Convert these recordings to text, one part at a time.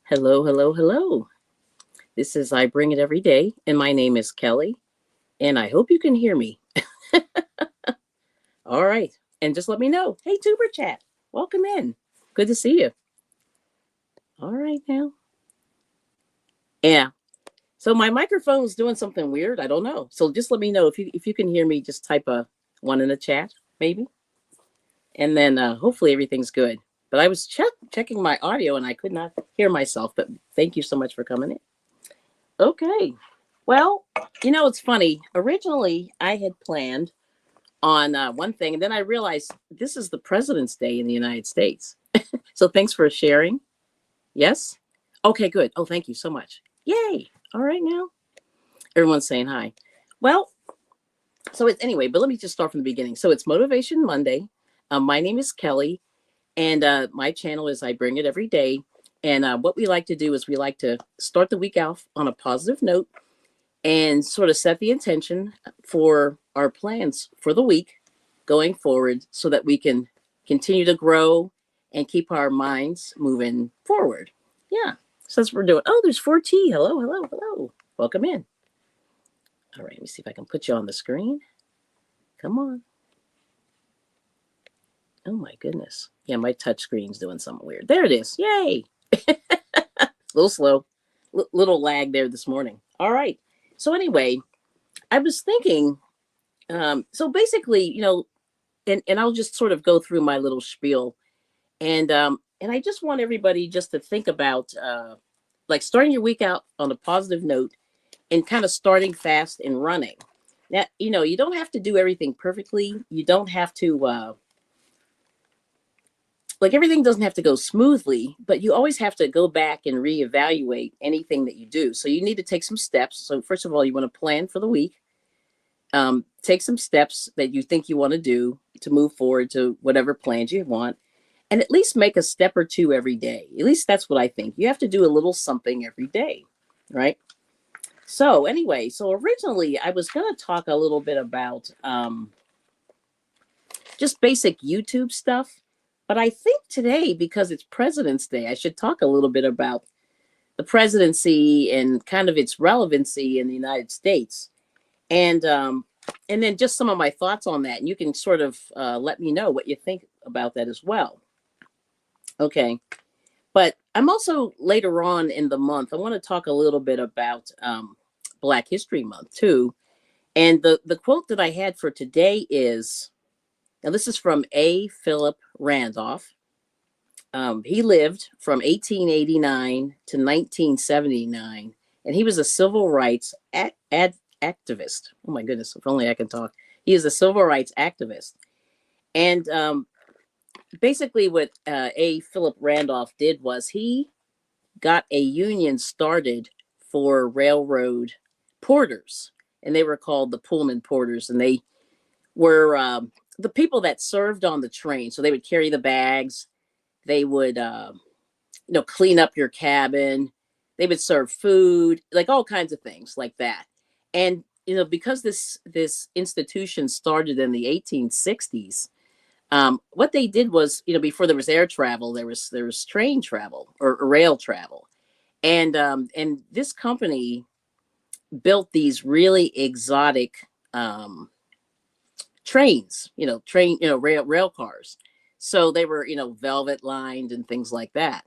Hello, hello, hello. This is I Bring It Every Day, and my name is Kelly, and I hope you can hear me. All right. And just let me know. Hey, Tuber Chat, welcome in. Good to see you. All right now. Yeah. So my microphone's doing something weird. I don't know. So just let me know if you can hear me. Just type a one in the chat, maybe, and then hopefully everything's good. But I was checking my audio and I could not hear myself. But thank you so much for coming in. Okay. Well, it's funny. Originally, I had planned on one thing, and then I realized this is the President's Day in the United States. So thanks for sharing. Yes? Okay, good. Oh, thank you so much. Yay. All right, now. Everyone's saying hi. Well, so it's anyway, but let me just start from the beginning. So it's Motivation Monday. My name is Kelly, and my channel is I Bring It Every Day. And what we like to do is we like to start the week off on a positive note and sort of set the intention for our plans for the week going forward so that we can continue to grow and keep our minds moving forward. Yeah. So that's what we're doing. Oh, there's 4T. Hello, hello, hello. Welcome in. All right, let me see if I can put you on the screen. Come on. Oh my goodness. Yeah, my touch screen's doing something weird. There it is. Yay. A little slow. Little lag there this morning. All right. So anyway, I was thinking, so basically, and I'll just sort of go through my little spiel, and I just want everybody just to think about like starting your week out on a positive note and kind of starting fast and running. Now, you don't have to do everything perfectly. You don't have to like everything doesn't have to go smoothly, but you always have to go back and reevaluate anything that you do. So you need to take some steps. So first of all, you want to plan for the week. Take some steps that you think you want to do to move forward to whatever plans you want, and at least make a step or two every day. At least that's what I think. You have to do a little something every day, right? So anyway, so originally I was going to talk a little bit about just basic YouTube stuff, but I think today, because it's President's Day, I should talk a little bit about the presidency and kind of its relevancy in the United States, and um, and then just some of my thoughts on that. And you can sort of let me know what you think about that as well. Okay. But I'm also later on in the month, I want to talk a little bit about Black History Month too. And the quote that I had for today is, now this is from A. Philip Randolph. He lived from 1889 to 1979, and he was a civil rights activist. Oh my goodness, if only I can talk. He is a civil rights activist. And basically, what A. Philip Randolph did was he got a union started for railroad porters, and they were called the Pullman porters, and they were the people that served on the train. So they would carry the bags, they would clean up your cabin, they would serve food, like all kinds of things like that. And because this institution started in the 1860s, what they did was, before there was air travel, there was train travel or rail travel, and this company built these really exotic trains, rail cars. So they were, velvet lined and things like that.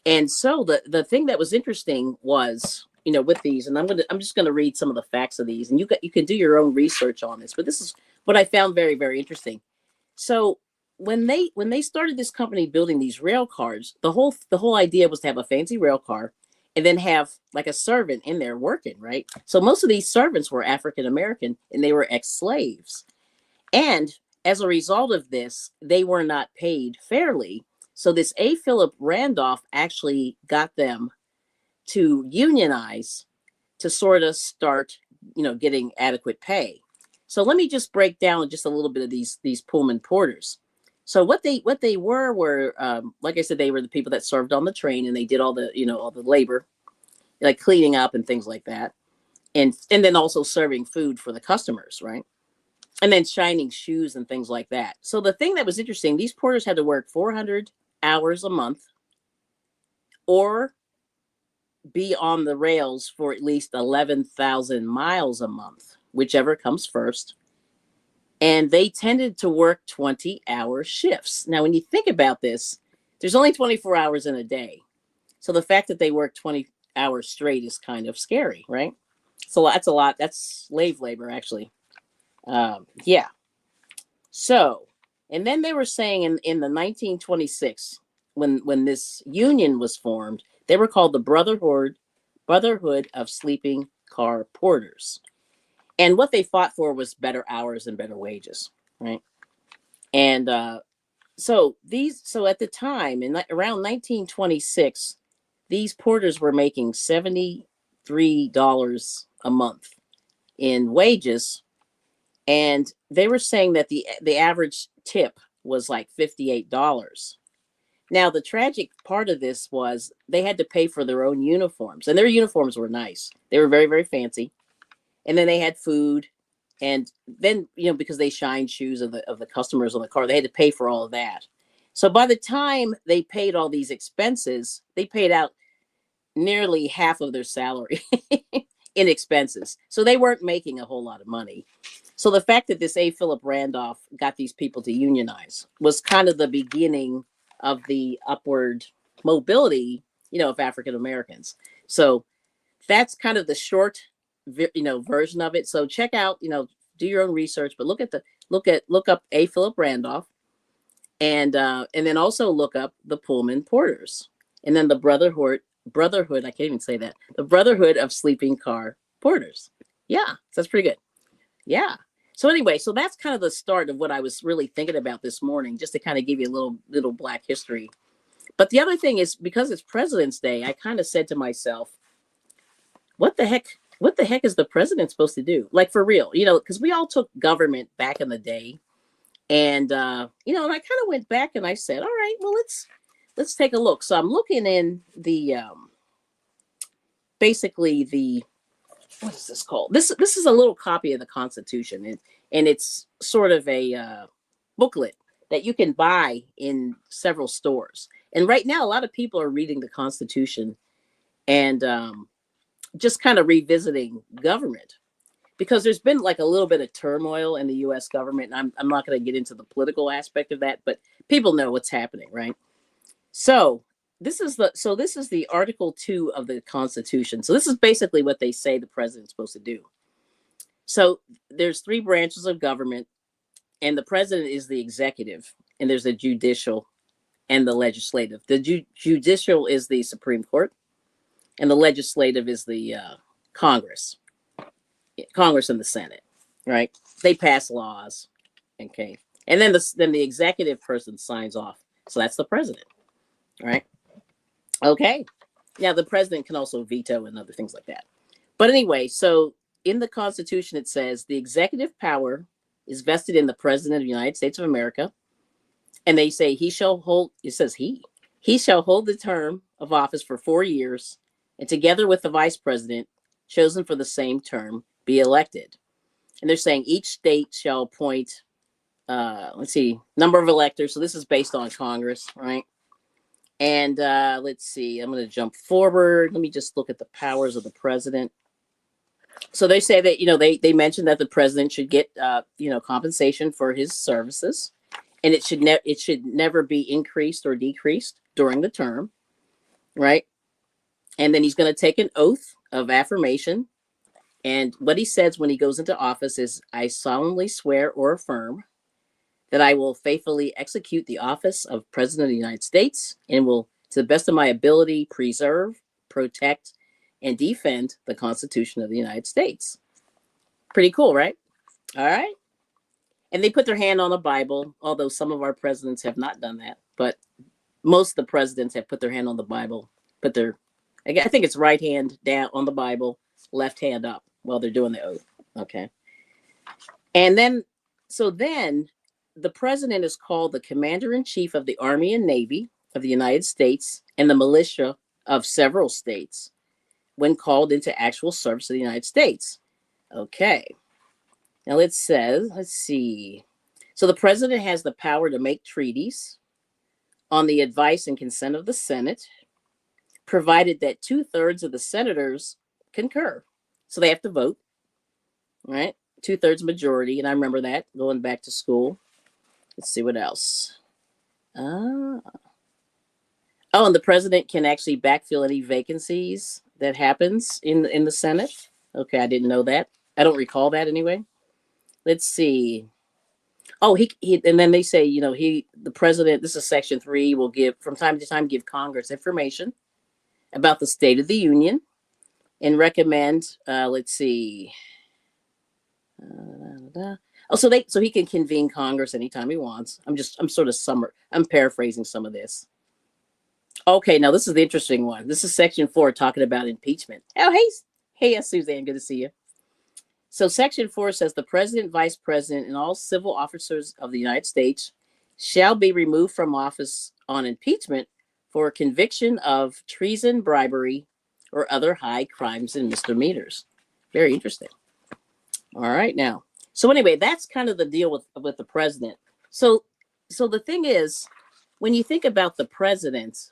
And so the thing that was interesting was, with these, and I'm just gonna read some of the facts of these, and you can do your own research on this, but this is what I found very, very interesting. So when they started this company building these rail cars, the whole idea was to have a fancy rail car and then have like a servant in there working, right? So most of these servants were African American and they were ex-slaves. And as a result of this, they were not paid fairly. So this A. Philip Randolph actually got them to unionize to sort of start, getting adequate pay. So let me just break down just a little bit of these Pullman porters. So what they were like I said, they were the people that served on the train, and they did all the labor, like cleaning up and things like that, and then also serving food for the customers, right? And then shining shoes and things like that. So the thing that was interesting, these porters had to work 400 hours a month, or be on the rails for at least 11,000 miles a month, whichever comes first. And they tended to work 20-hour shifts. Now, when you think about this, there's only 24 hours in a day. So the fact that they work 20 hours straight is kind of scary, right? So that's a lot. That's slave labor, actually. Yeah. So, and then they were saying in the 1926, when this union was formed, they were called the Brotherhood of Sleeping Car Porters. And what they fought for was better hours and better wages, right? And so at the time, in around 1926, these porters were making $73 a month in wages, and they were saying that the average tip was like $58. Now, the tragic part of this was they had to pay for their own uniforms, and their uniforms were nice. They were very, very fancy. And then they had food, and then, because they shined shoes of the customers on the car, they had to pay for all of that. So by the time they paid all these expenses, they paid out nearly half of their salary in expenses. So they weren't making a whole lot of money. So the fact that this Philip Randolph got these people to unionize was kind of the beginning of the upward mobility, of African Americans. So that's kind of the short, version of it. So check out, do your own research, but look up Philip Randolph, and then also look up the Pullman Porters, and then the Brotherhood. I can't even say that. The Brotherhood of Sleeping Car Porters. Yeah, so that's pretty good. Yeah. So anyway, so that's kind of the start of what I was really thinking about this morning, just to kind of give you a little Black history. But the other thing is, because it's President's Day, I kind of said to myself, what the heck is the president supposed to do? Like, for real, because we all took government back in the day. And, and I kind of went back and I said, all right, well, let's take a look. So I'm looking in the, basically what is this called? This is a little copy of the Constitution, and it's sort of a booklet that you can buy in several stores. And right now, a lot of people are reading the Constitution and just kind of revisiting government, because there's been like a little bit of turmoil in the U.S. government. And I'm not going to get into the political aspect of that, but people know what's happening, right? So this is the Article 2 of the Constitution. So this is basically what they say the president's supposed to do. So there's 3 branches of government, and the president is the executive, and there's the judicial and the legislative. The judicial is the Supreme Court, and the legislative is the Congress and the Senate, right? They pass laws, okay, and then the executive person signs off. So that's the president, right? Okay. Now, the president can also veto and other things like that. But anyway, so in the Constitution, it says the executive power is vested in the president of the United States of America. And they say he shall hold the term of office for 4 years, and together with the vice president chosen for the same term, be elected. And they're saying each state shall appoint, number of electors. So this is based on Congress, right? And let's see, I'm going to jump forward. Let me just look at the powers of the president. So they say that, they mentioned that the president should get, compensation for his services, and it should never be increased or decreased during the term, right? And then he's going to take an oath of affirmation. And what he says when he goes into office is, I solemnly swear or affirm that I will faithfully execute the office of President of the United States, and will, to the best of my ability, preserve, protect, and defend the Constitution of the United States. Pretty cool, right? All right. And they put their hand on the Bible, although some of our presidents have not done that. But most of the presidents have put their hand on the Bible, I think it's right hand down on the Bible, left hand up while they're doing the oath. Okay. And then the president is called the commander-in-chief of the Army and Navy of the United States and the militia of several states when called into actual service of the United States. Okay. Now let's see. So the president has the power to make treaties on the advice and consent of the Senate, provided that 2/3 of the senators concur. So they have to vote, right? 2/3 majority. And I remember that going back to school. Let's see what else. Ah. Oh, and the president can actually backfill any vacancies that happens in the Senate. Okay, I didn't know that. I don't recall that anyway. Let's see. Oh, he and then they say, the president, this is section 3, will give from time to time give Congress information about the state of the union and recommend, let's see. Oh, so he can convene Congress anytime he wants. I'm paraphrasing some of this. Okay, now this is the interesting one. This is section 4 talking about impeachment. Oh, hey, yes, Suzanne, good to see you. So section 4 says the president, vice president, and all civil officers of the United States shall be removed from office on impeachment for conviction of treason, bribery, or other high crimes and misdemeanors. Very interesting. All right, now. So anyway, that's kind of the deal with the president. So the thing is, when you think about the president,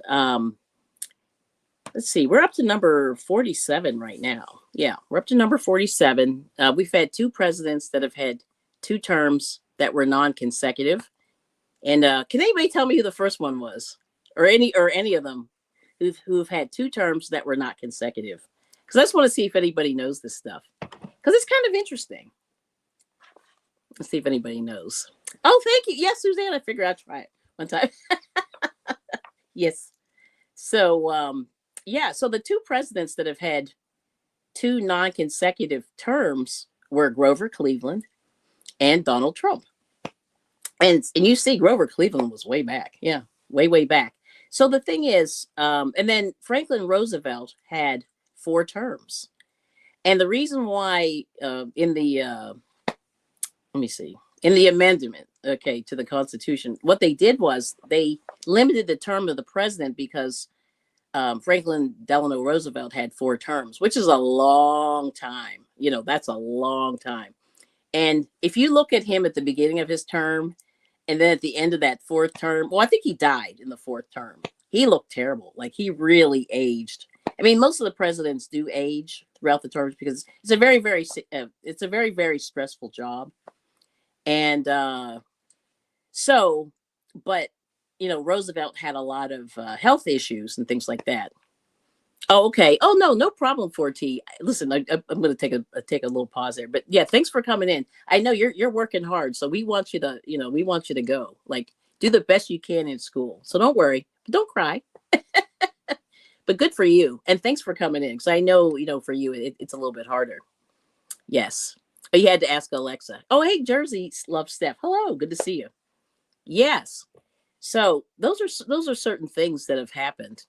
let's see, we're up to number 47 right now. Yeah, we're up to number 47. We've had 2 presidents that have had 2 terms that were non-consecutive. And can anybody tell me who the first one was, or any of them who've had 2 terms that were not consecutive? Because I just want to see if anybody knows this stuff, because it's kind of interesting. Let's see if anybody knows. Oh, thank you. Yes, Suzanne. I figured I'd try it one time. Yes. So so the 2 presidents that have had 2 non-consecutive terms were Grover Cleveland and Donald Trump. And you see, Grover Cleveland was way back. Yeah, way back. So the thing is, and then Franklin Roosevelt had 4 terms. And the reason why in the amendment, to the Constitution, what they did was they limited the term of the president because Franklin Delano Roosevelt had 4 terms, which is a long time. That's a long time. And if you look at him at the beginning of his term, and then at the end of that 4th term, well, I think he died in the 4th term. He looked terrible. Like, he really aged. I mean, most of the presidents do age throughout the terms because it's a very, very stressful job. And but Roosevelt had a lot of health issues and things like that. Oh, okay. Oh, no problem, 4T. Listen, I'm going to take a little pause there, but yeah, thanks for coming in. I know you're working hard, so we want you to go, like, do the best you can in school. So don't worry, don't cry. But good for you, and thanks for coming in, because I know for you it's a little bit harder. Yes, but you had to ask Alexa. Oh, hey, Jersey Love Steph. Hello, good to see you. Yes. So those are certain things that have happened.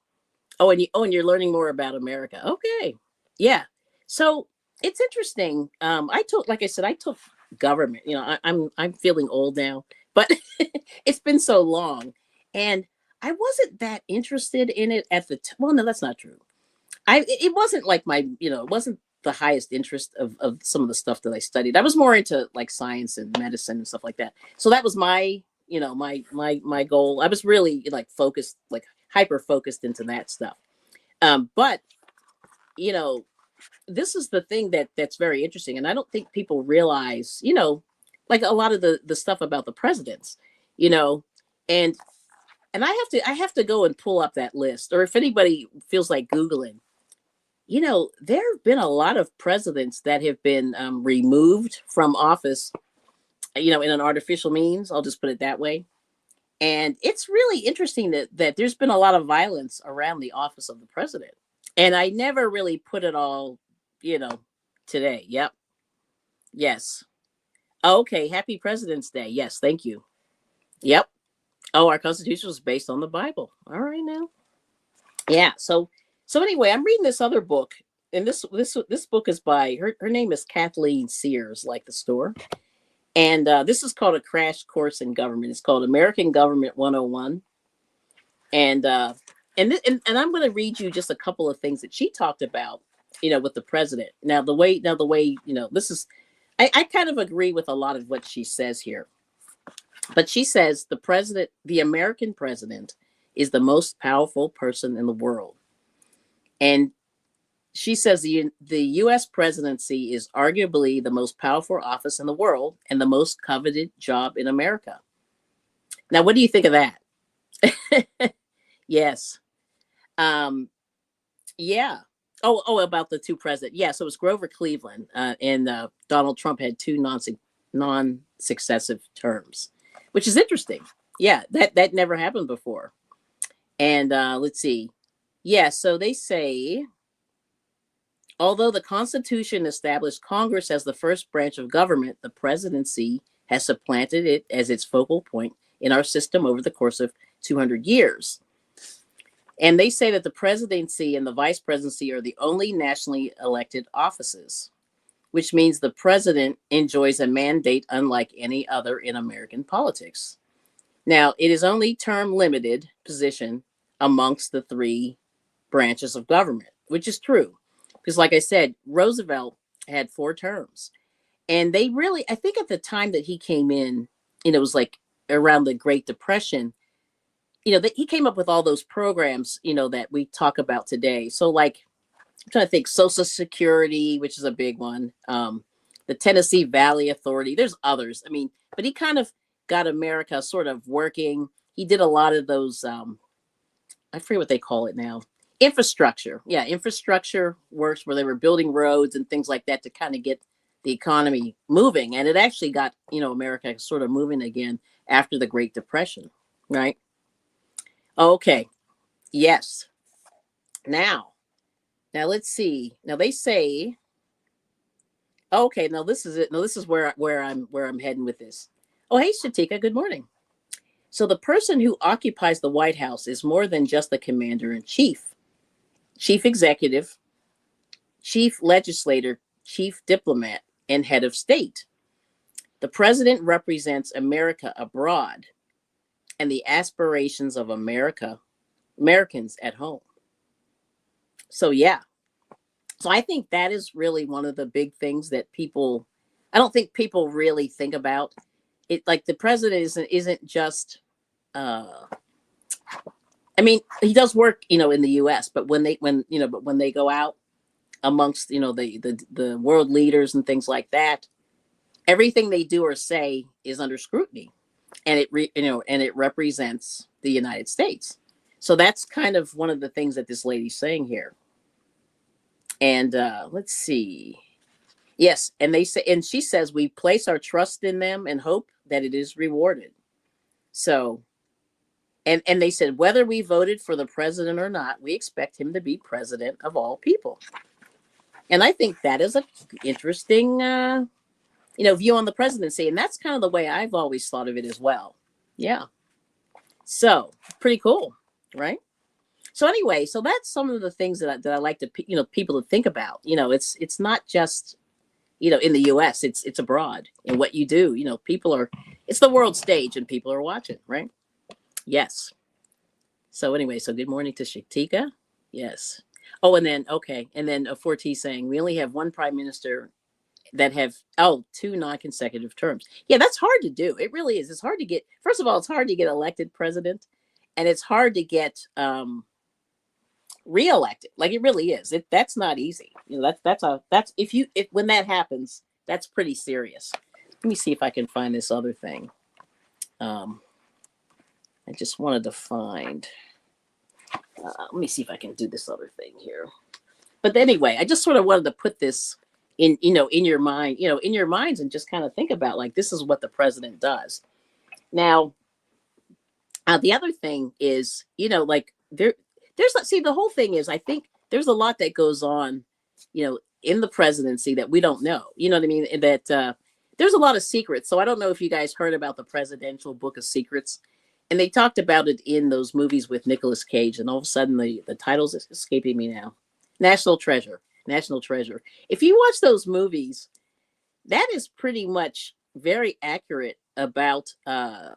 Oh, and you're learning more about America. Okay. Yeah. So it's interesting. Like I said, I took government. I'm feeling old now, but it's been so long, and I wasn't that interested in it at the well, no, that's not true. It wasn't like it wasn't the highest interest of some of the stuff that I studied. I was more into like science and medicine and stuff like that. So that was my my goal. I was really like focused, like hyper focused into that stuff. But this is the thing that's very interesting, and I don't think people realize, like a lot of the stuff about the presidents, and I have to go and pull up that list, or if anybody feels like Googling, there have been a lot of presidents that have been removed from office, in an artificial means. I'll just put it that way. And it's really interesting that there's been a lot of violence around the office of the president. And I never really put it all, today. Yep. Yes. Okay. Happy President's Day. Yes. Thank you. Yep. Oh, our Constitution was based on the Bible. All right now. Yeah. So anyway, I'm reading this other book, and this book is by her name is Kathleen Sears, like the store. And this is called A Crash Course in Government. It's called American Government 101. And I'm going to read you just a couple of things that she talked about, with the president. Now the way, this is, I kind of agree with a lot of what she says here. But she says the American president is the most powerful person in the world. And she says the U.S. presidency is arguably the most powerful office in the world and the most coveted job in America. Now, what do you think of that? Yes. Um, yeah. About the two presidents. Yeah, so it was Grover Cleveland, and Donald Trump had two non-successive terms, which is interesting. Yeah, that never happened before. And let's see. Yeah, so they say, although the Constitution established Congress as the first branch of government, the presidency has supplanted it as its focal point in our system over the course of 200 years. And they say that the presidency and the vice presidency are the only nationally elected offices, which means the president enjoys a mandate unlike any other in American politics. Now, it is only term limited position amongst the three branches of government, which is true. Because, like I said, Roosevelt had 4 terms. And they really, I think at the time that he came in, it was like around the Great Depression, he came up with all those programs, that we talk about today. So, like, I'm trying to think, Social Security, which is a big one, the Tennessee Valley Authority. There's others. I mean, but he kind of got America sort of working. He did a lot of those, I forget what they call it now. Infrastructure. Yeah, infrastructure works where they were building roads and things like that to kind of get the economy moving. And it actually got, America sort of moving again after the Great Depression, right? Okay. Yes. Now let's see. Now they say, okay, now this is it. Now this is where I'm heading with this. Oh, hey, Shatika, good morning. So the person who occupies the White House is more than just the commander in chief, chief executive, chief legislator, chief diplomat, and head of state. The president represents America abroad and the aspirations of Americans at home. So, yeah. So I think that is really one of the big things that I don't think people really think about it. Like the president isn't just, I mean, he does work, in the U.S., but when they go out amongst, the world leaders and things like that, everything they do or say is under scrutiny, and it represents the United States. So that's kind of one of the things that this lady's saying here. And let's see. Yes, and she says we place our trust in them and hope that it is rewarded. So, and they said whether we voted for the president or not, we expect him to be president of all people. And I think that is an interesting, view on the presidency, and that's kind of the way I've always thought of it as well. Yeah. So pretty cool, right? So anyway, so that's some of the things that I like to people to think about. It's not just in the U.S. It's abroad, and what you do. It's the world stage, and people are watching, right? Yes. So anyway, so good morning to Shatika. Yes. Oh, and then Forti saying we only have one prime minister that have 2 non-consecutive terms. Yeah, that's hard to do. It really is. It's hard to get. First of all, it's hard to get elected president, and it's hard to get reelected. Like it really is. That's not easy. That's if when that happens, that's pretty serious. Let me see if I can find this other thing. I just wanted to find. Let me see if I can do this other thing here. But anyway, I just sort of wanted to put this in your mind, in your minds, and just kind of think about like this is what the president does. Now, the other thing is, like there's see the whole thing is I think there's a lot that goes on, in the presidency that we don't know. You know what I mean? That there's a lot of secrets. So I don't know if you guys heard about the Presidential Book of Secrets. And they talked about it in those movies with Nicolas Cage. And all of a sudden, the title's escaping me now. National Treasure. If you watch those movies, that is pretty much very accurate about the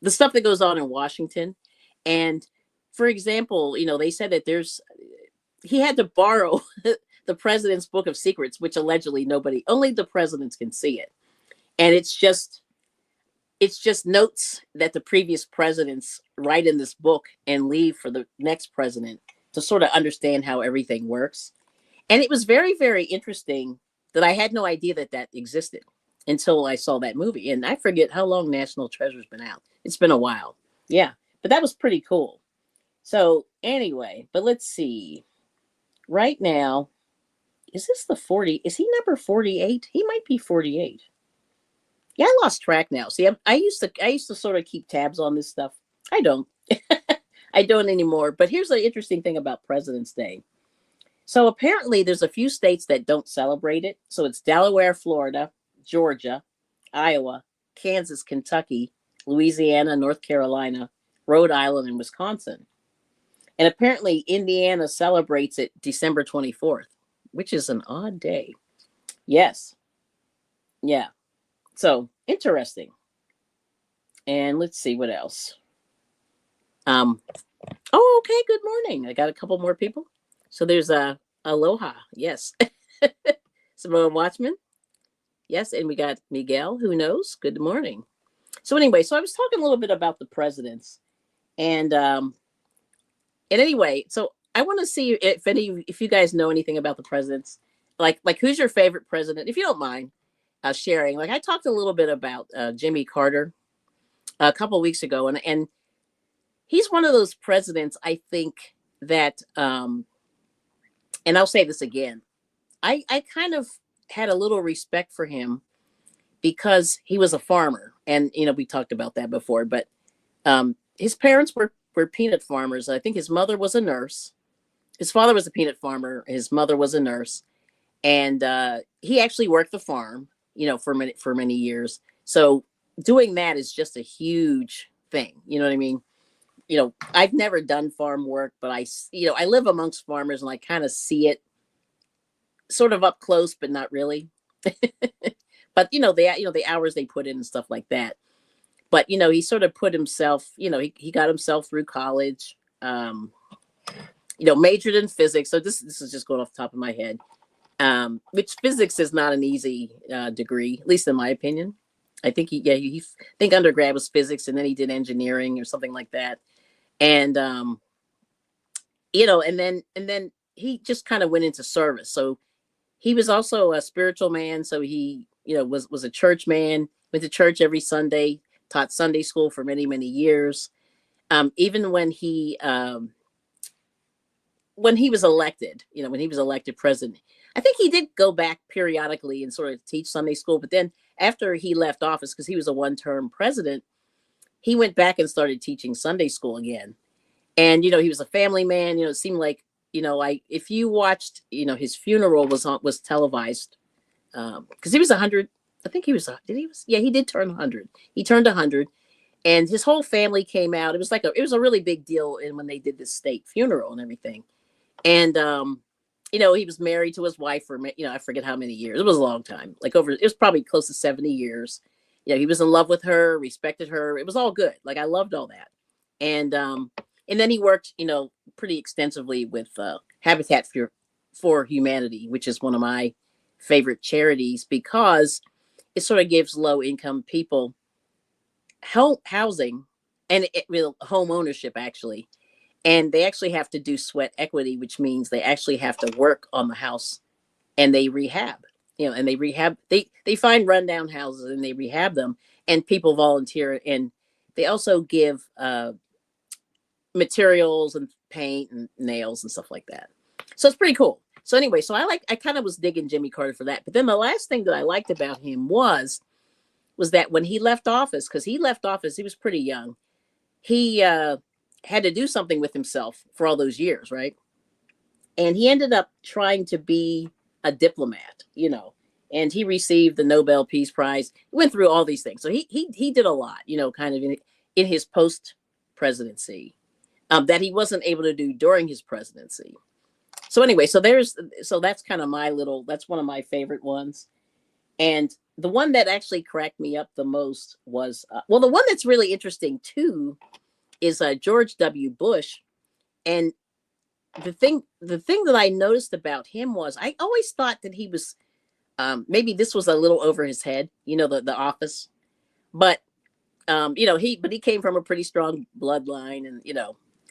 stuff that goes on in Washington. And for example, they said that he had to borrow the president's book of secrets, which allegedly only the presidents can see it. And it's just notes that the previous presidents write in this book and leave for the next president to sort of understand how everything works. And it was very, very interesting that I had no idea that that existed until I saw that movie. And I forget how long National Treasure's been out. It's been a while. Yeah, but that was pretty cool. So anyway, but let's see. Right now, is this the 40? Is he number 48? He might be 48. Yeah, I lost track now. See, I used to sort of keep tabs on this stuff. I don't. I don't anymore. But here's the interesting thing about President's Day. So apparently there's a few states that don't celebrate it. So it's Delaware, Florida, Georgia, Iowa, Kansas, Kentucky, Louisiana, North Carolina, Rhode Island, and Wisconsin. And apparently Indiana celebrates it December 24th, which is an odd day. Yes. Yeah. So interesting. And let's see what else. Oh, okay. Good morning. I got a couple more people. So there's Aloha. Yes. Samoa Watchman. Yes. And we got Miguel. Who knows? Good morning. So anyway, so I was talking a little bit about the presidents. And anyway, so I want to see if you guys know anything about the presidents. Like who's your favorite president? If you don't mind sharing. Like I talked a little bit about Jimmy Carter a couple of weeks ago. And he's one of those presidents, I think, that and I'll say this again, I kind of had a little respect for him because he was a farmer. And, we talked about that before, but his parents were peanut farmers. I think his mother was a nurse. His father was a peanut farmer. His mother was a nurse. And he actually worked the farm, for many years. So doing that is just a huge thing. You know what I mean? I've never done farm work, but I live amongst farmers and I kind of see it sort of up close, but not really. But, the hours they put in and stuff like that. But, he sort of put himself, he got himself through college, majored in physics. So this is just going off the top of my head, which physics is not an easy degree, at least in my opinion. I think he think undergrad was physics and then he did engineering or something like that. And, and then he just kind of went into service. So he was also a spiritual man. So he, was a church man, went to church every Sunday, taught Sunday school for many, many years. Even when he was elected, when he was elected president, I think he did go back periodically and sort of teach Sunday school. But then after he left office, because he was a one-term president, he went back and started teaching Sunday school again. And, he was a family man. It seemed like, if you watched, his funeral was televised because he was 100. I think he was, he did turn 100. He turned 100 and his whole family came out. It was a really big deal when they did this state funeral and everything. And, he was married to his wife for, I forget how many years. It was a long time, it was probably close to 70 years. He was in love with her, respected her. It was all good. I loved all that. And then he worked, pretty extensively with Habitat for Humanity, which is one of my favorite charities because it sort of gives low income people housing and home ownership actually. And they actually have to do sweat equity, which means they actually have to work on the house and they rehab, and they find rundown houses and they rehab them and people volunteer. And they also give materials and paint and nails and stuff like that. So it's pretty cool. So anyway, so I kind of was digging Jimmy Carter for that. But then the last thing that I liked about him was that when he left office, because he left office, he was pretty young. He had to do something with himself for all those years, right? And he ended up trying to be a diplomat, and he received the Nobel Peace Prize. He went through all these things. So he did a lot, kind of in his post presidency that he wasn't able to do during his presidency. So anyway, so that's kind of that's one of my favorite ones. And the one that actually cracked me up the most was, the one that's really interesting too is George W. Bush. And the thing that I noticed about him was I always thought that he was, maybe this was a little over his head, the office, but he came from a pretty strong bloodline and,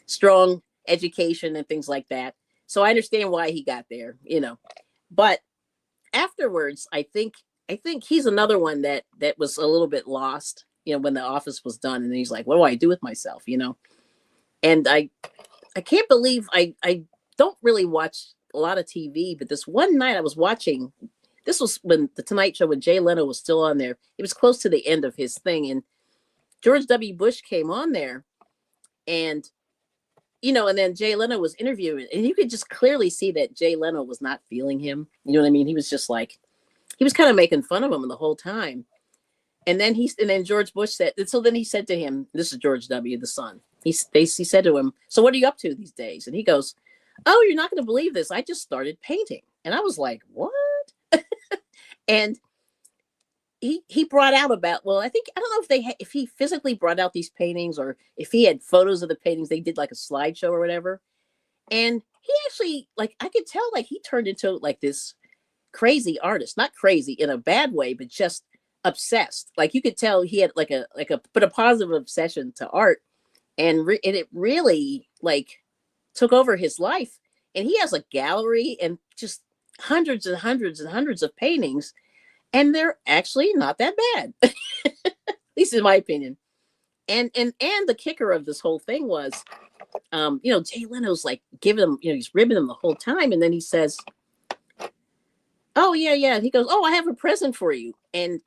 strong education and things like that. So I understand why he got there, But afterwards, I think he's another one that was a little bit lost, when the office was done, and he's like, what do I do with myself? And I can't believe I don't really watch a lot of TV, but this one night I was watching. This was when the Tonight Show, when Jay Leno was still on there. It was close to the end of his thing, and George W. Bush came on there, and and then Jay Leno was interviewing, and you could just clearly see that Jay Leno was not feeling him. You know what I mean? He was just like, he was kind of making fun of him the whole time. And then George Bush said, and so then he said to him, this is George W., the son. He said to him, so what are you up to these days? And he goes, oh, you're not going to believe this. I just started painting. And I was like, what? And he brought out about, well, I don't know if he physically brought out these paintings, or if he had photos of the paintings. They did like a slideshow or whatever. And he actually, like, I could tell, like, he turned into like this crazy artist, not crazy in a bad way, but just obsessed. Like, you could tell he had like a positive obsession to art, and it really like took over his life. And he has a gallery and just hundreds and hundreds and hundreds of paintings, and they're actually not that bad, at least in my opinion. And the kicker of this whole thing was, Jay Leno's like giving him, he's ribbing him the whole time, and then he says, oh yeah, and he goes, oh, I have a present for you. And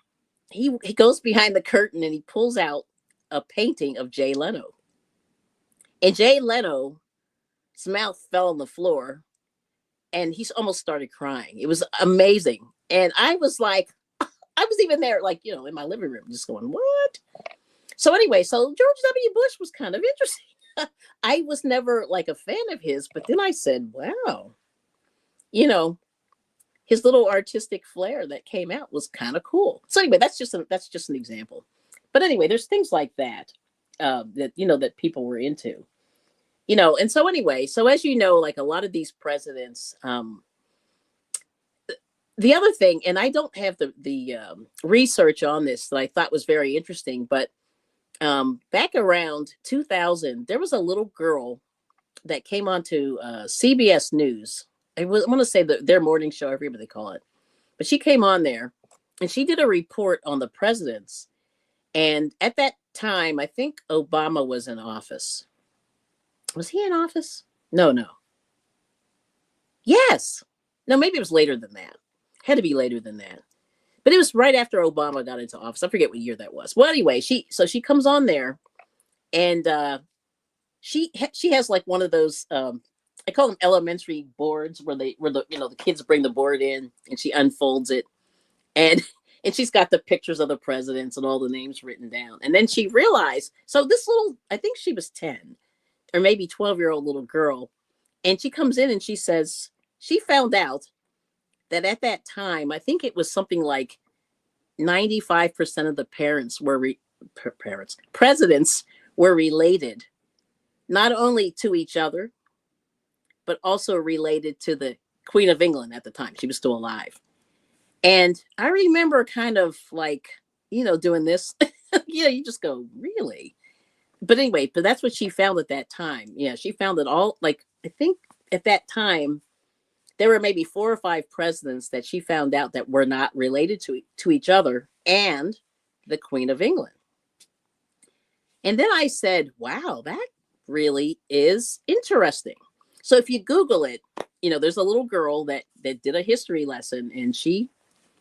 he goes behind the curtain and he pulls out a painting of Jay Leno. And Jay Leno's mouth fell on the floor, and he almost started crying. It was amazing. And I was like, I was even there, like, in my living room, just going, what? So anyway, so George W. Bush was kind of interesting. I was never like a fan of his, but then I said, wow, his little artistic flair that came out was kind of cool. So anyway, that's just an example. But anyway, there's things like that, that people were into, and so anyway, so as like a lot of these presidents, the other thing, and I don't have the research on this that I thought was very interesting, but back around 2000, there was a little girl that came onto CBS News. I want to say their morning show, everybody they call it. But she came on there, and she did a report on the presidents. And at that time, I think Obama was in office. Was he in office? No. Yes. No, maybe it was later than that. Had to be later than that. But it was right after Obama got into office. I forget what year that was. Well, anyway, she comes on there, and she has like one of those I call them elementary boards, where the kids bring the board in, and she unfolds it, and she's got the pictures of the presidents and all the names written down. And then she realized, so this little, I think she was 10 or maybe 12-year-old little girl, and she comes in and she says she found out that at that time, I think it was something like 95% of the presidents were related, not only to each other, but also related to the Queen of England at the time. She was still alive. And I remember kind of like, doing this, you just go, really? But anyway, that's what she found at that time. Yeah, she found that all, like, I think at that time, there were maybe 4 or 5 presidents that she found out that were not related to each other and the Queen of England. And then I said, wow, that really is interesting. So if you Google it, there's a little girl that did a history lesson, and she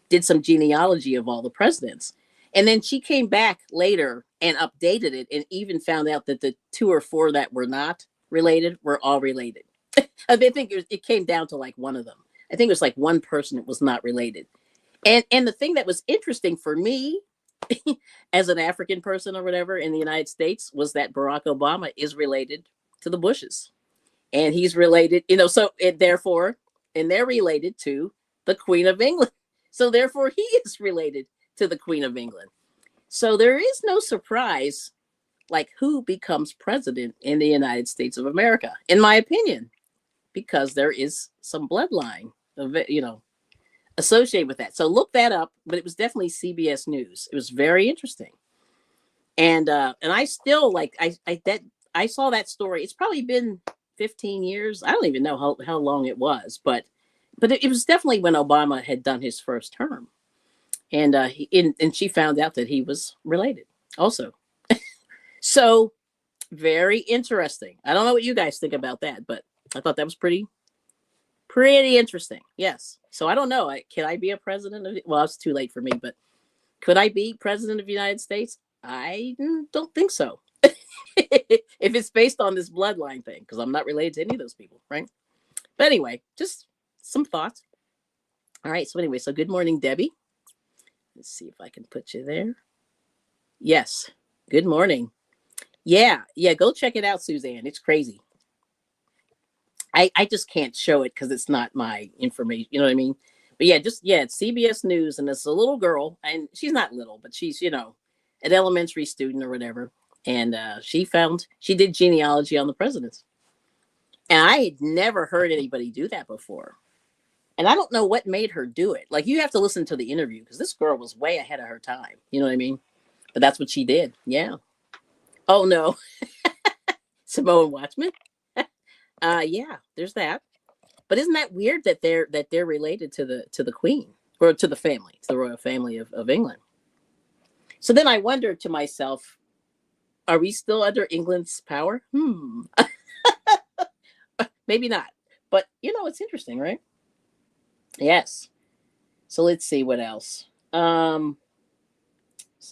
did some genealogy of all the presidents. And then she came back later and updated it, and even found out that the 2 or 4 that were not related were all related. I think it came down to like one of them. I think it was like one person that was not related. And the thing that was interesting for me as an African person or whatever in the United States was that Barack Obama is related to the Bushes. And he's related, so therefore, and they're related to the Queen of England. So therefore, he is related to the Queen of England. So there is no surprise, like, who becomes president in the United States of America, in my opinion, because there is some bloodline, associated with that. So look that up, but it was definitely CBS News. It was very interesting. And I still I saw that story. It's probably been 15 years. I don't even know how long it was, but it was definitely when Obama had done his first term. And and she found out that he was related also. So very interesting. I don't know what you guys think about that, but I thought that was pretty interesting. Yes. So I don't know. Can I be a president of? Well, it's too late for me, but could I be president of the United States? I don't think so. If it's based on this bloodline thing, because I'm not related to any of those people, right? But anyway, just some thoughts. All right. So anyway, so good morning, Debbie. Let's see if I can put you there. Yes. Good morning. Yeah. Yeah. Go check it out, Suzanne. It's crazy. I just can't show it because it's not my information. You know what I mean? But yeah, it's CBS News, and it's a little girl, and she's not little, but she's an elementary student or whatever, and she did genealogy on the presidents, and I had never heard anybody do that before, and I don't know what made her do it. Like you have to listen to the interview because this girl was way ahead of her time. You know what I mean? But that's what she did. Yeah. Oh no, Samoan Watchman. Yeah, there's that. But isn't that weird that they're related to the Queen or to the family, to the royal family of England? So then I wondered to myself, are we still under England's power? Maybe not. But it's interesting, right? Yes. So let's see what else. So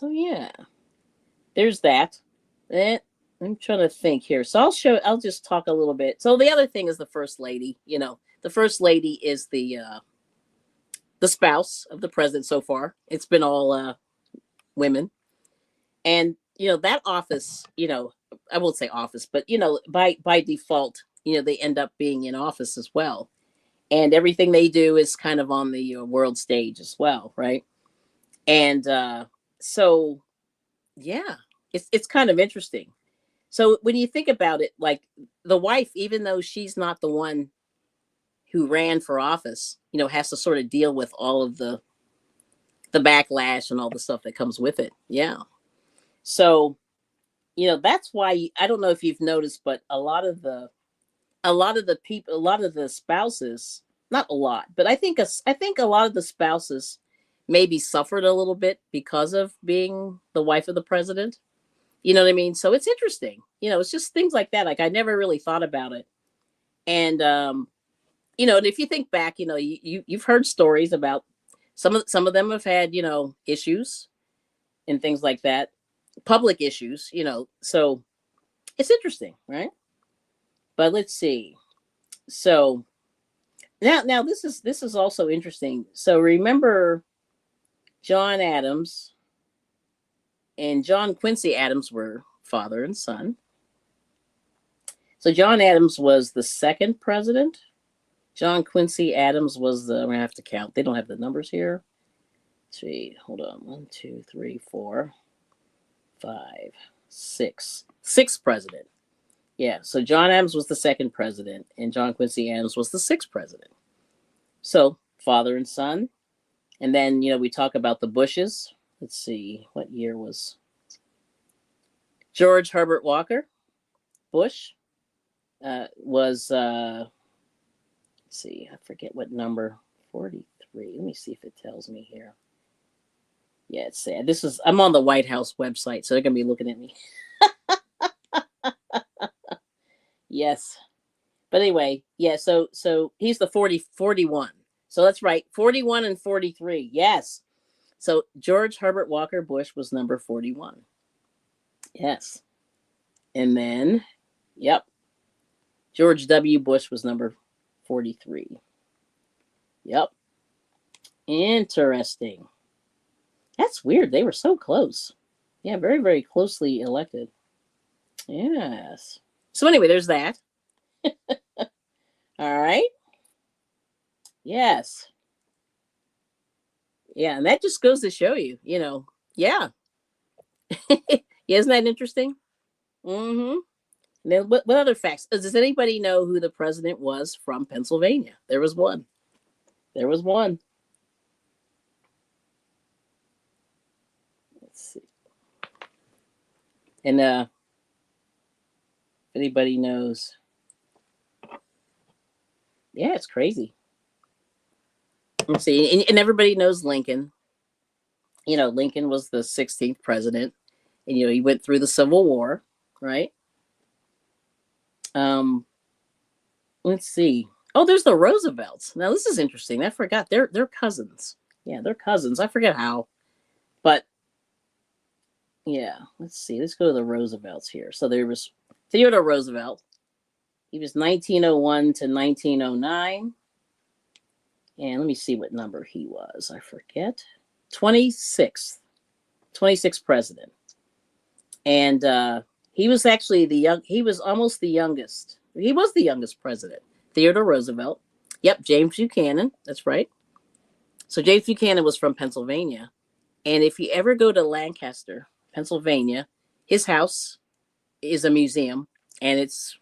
yeah, there's that. I'm trying to think here. So I'll just talk a little bit. So the other thing is the first lady. The first lady is the spouse of the president so far. It's been all women. And that office, I won't say office, but by default, they end up being in office as well. And everything they do is kind of on the world stage as well, right? And so yeah, it's kind of interesting. So when you think about it, like the wife, even though she's not the one who ran for office, has to sort of deal with all of the backlash and all the stuff that comes with it. Yeah. So, that's why I don't know if you've noticed, but a lot of the people, a lot of the spouses, not a lot, but I think a lot of the spouses maybe suffered a little bit because of being the wife of the president. You know what I mean? So it's interesting. It's just things like that. Like I never really thought about it. And and if you think back, you've heard stories about some of them have had, issues and things like that, public issues, so it's interesting, right? But let's see. So now this is also interesting. So remember John Adams and John Quincy Adams were father and son. So John Adams was the second president. John Quincy Adams was I'm gonna have to count. They don't have the numbers here. Let's see, hold on. 1, 2, 3, 4, 5, 6. Sixth president. Yeah. So John Adams was the second president, and John Quincy Adams was the sixth president. So father and son. And then we talk about the Bushes. Let's see, what year was George Herbert Walker Bush? Was let's see, I forget what number. 43. Let me see if it tells me here. Yeah, it's sad. I'm on the White House website, so they're gonna be looking at me. Yes. But anyway, yeah, so he's the 41. So that's right. 41 and 43. Yes. So George Herbert Walker Bush was number 41. Yes. And then, yep, George W. Bush was number 43. Yep. Interesting. That's weird. They were so close. Yeah, very, very closely elected. Yes. So anyway, there's that. All right. Yes. Yeah, and that just goes to show you, yeah. Yeah, isn't that interesting? Mm-hmm. Then what other facts? Does anybody know who the president was from Pennsylvania? There was one. There was one. Let's see. And if anybody knows, Yeah, it's crazy. Let's see. And everybody knows Lincoln. Lincoln was the 16th president. And, he went through the Civil War, right? Um, let's see. Oh, there's the Roosevelts. Now, this is interesting. I forgot. They're cousins. Yeah, they're cousins. I forget how. But, yeah, let's see. Let's go to the Roosevelts here. So there was Theodore Roosevelt. He was 1901 to 1909. And let me see what number he was. I forget. 26th president. And he was actually he was almost the youngest. He was the youngest president. Theodore Roosevelt. Yep, James Buchanan. That's right. So James Buchanan was from Pennsylvania. And if you ever go to Lancaster, Pennsylvania, his house is a museum. And it's,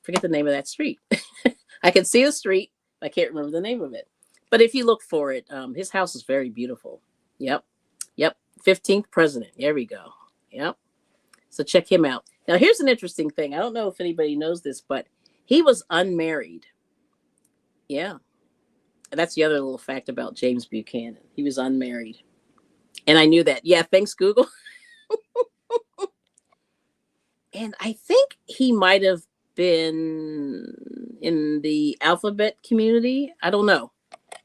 forget the name of that street. I can see the street. I can't remember the name of it. But if you look for it, his house is very beautiful. Yep. 15th president. There we go. Yep. So check him out. Now, here's an interesting thing. I don't know if anybody knows this, but he was unmarried. Yeah. And that's the other little fact about James Buchanan. He was unmarried. And I knew that. Yeah, thanks, Google. And I think he might have been in the alphabet community. I don't know.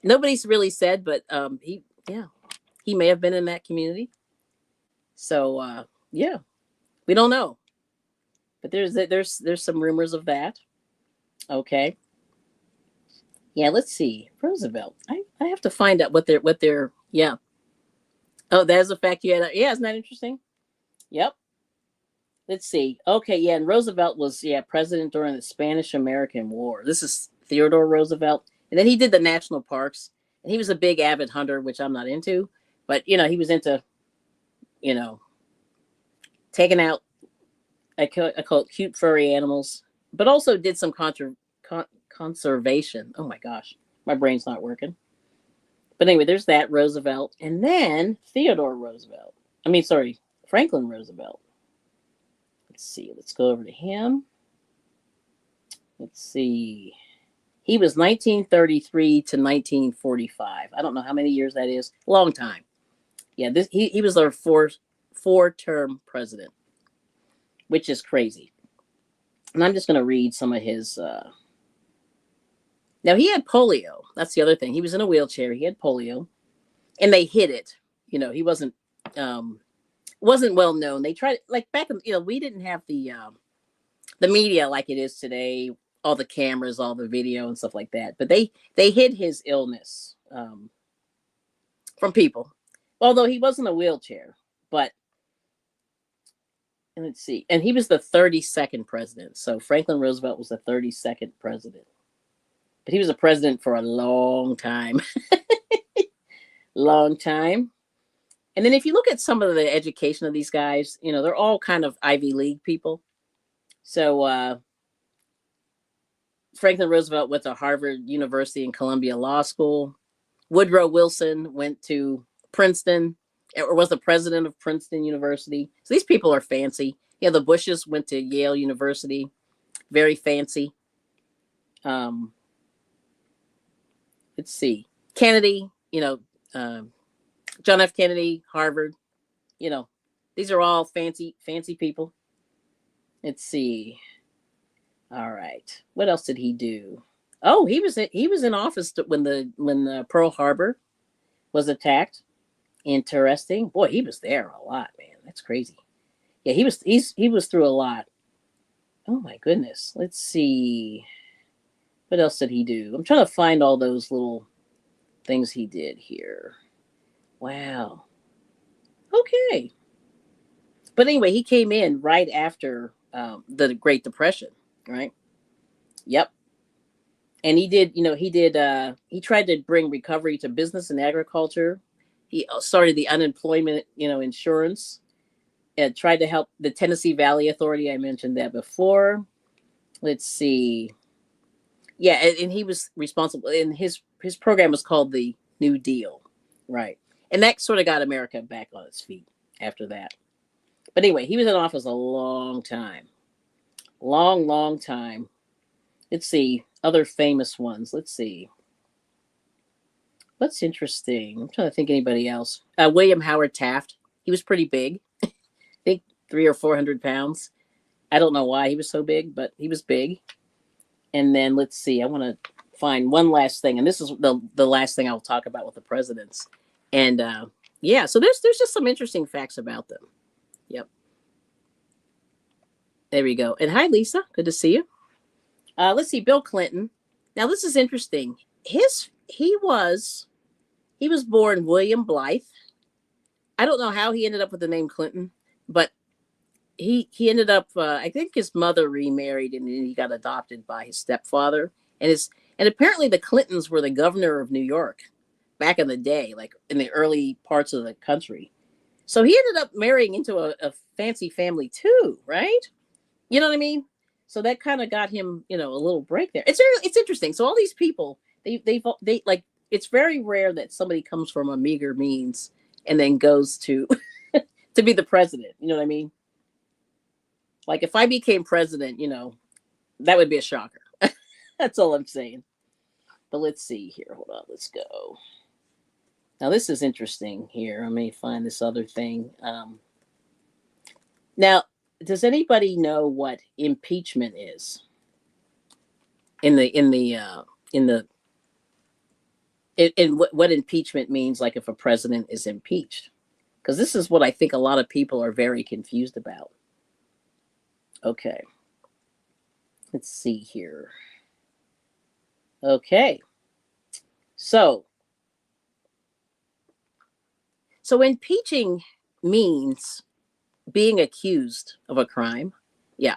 Nobody's really said, but he may have been in that community. So yeah, we don't know. But there's some rumors of that. Okay. Yeah, let's see. Roosevelt. I have to find out what they're yeah. Oh, that's a fact you had. Yeah, isn't that interesting? Yep. Let's see. Okay, yeah, and Roosevelt was president during the Spanish-American War. This is Theodore Roosevelt. And then he did the national parks. And he was a big avid hunter, which I'm not into. But, he was into, taking out, I call it cute furry animals, but also did some conservation. Oh my gosh, my brain's not working. But anyway, there's that Roosevelt. And then Theodore Roosevelt. Franklin Roosevelt. Let's see. Let's go over to him. Let's see. He was 1933 to 1945. I don't know how many years that is. Long time. Yeah, he was our four-term president, which is crazy. And I'm just going to read some of his. Now, he had polio. That's the other thing. He was in a wheelchair. He had polio. And they hid it. He wasn't well known. They tried, like back in, we didn't have the media like it is today, all the cameras, all the video and stuff like that. But they hid his illness from people, although he was in a wheelchair. But and let's see, and he was the 32nd president. So Franklin Roosevelt was the 32nd president, but he was a president for a long time, long time. And then if you look at some of the education of these guys, they're all kind of Ivy League people. So Franklin Roosevelt went to Harvard University and Columbia Law School. Woodrow Wilson went to Princeton, or was the president of Princeton University. So these people are fancy. The Bushes went to Yale University. Very fancy. Let's see. Kennedy, John F. Kennedy, Harvard. These are all fancy people. Let's see. All right. What else did he do? Oh, he was in office when the Pearl Harbor was attacked. Interesting. Boy, he was there a lot, man. That's crazy. Yeah, he was through a lot. Oh my goodness. Let's see. What else did he do? I'm trying to find all those little things he did here. Wow. Okay. But anyway, he came in right after the Great Depression, right? Yep. And he tried to bring recovery to business and agriculture. He started the unemployment, insurance, and tried to help the Tennessee Valley Authority. I mentioned that before. Let's see. Yeah, and he was responsible. And his program was called the New Deal, right? And that sort of got America back on its feet after that. But anyway, he was in office a long time. Long time. Let's see. Other famous ones. Let's see. What's interesting? I'm trying to think anybody else. William Howard Taft. He was pretty big. I think 300 or 400 pounds. I don't know why he was so big, but he was big. And then let's see. I want to find one last thing, and this is the last thing I'll talk about with the presidents. And yeah, so there's just some interesting facts about them. Yep. There we go. And hi, Lisa. Good to see you. Let's see. Bill Clinton. Now this is interesting. He was born William Blythe. I don't know how he ended up with the name Clinton, but he ended up. I think his mother remarried, and then he got adopted by his stepfather. And apparently the Clintons were the governor of New York back in the day, like in the early parts of the country. So he ended up marrying into a fancy family too, right? You know what I mean? So that kind of got him, a little break there. It's interesting. So all these people, they like, it's very rare that somebody comes from a meager means and then goes to to be the president. You know what I mean? Like if I became president, that would be a shocker. That's all I'm saying. But let's see here. Hold on. Let's go. Now this is interesting here. Let me find this other thing. Now, does anybody know what impeachment is? In what impeachment means, like if a president is impeached, because this is what I think a lot of people are very confused about. Okay, let's see here. Okay, so impeaching means being accused of a crime. Yeah.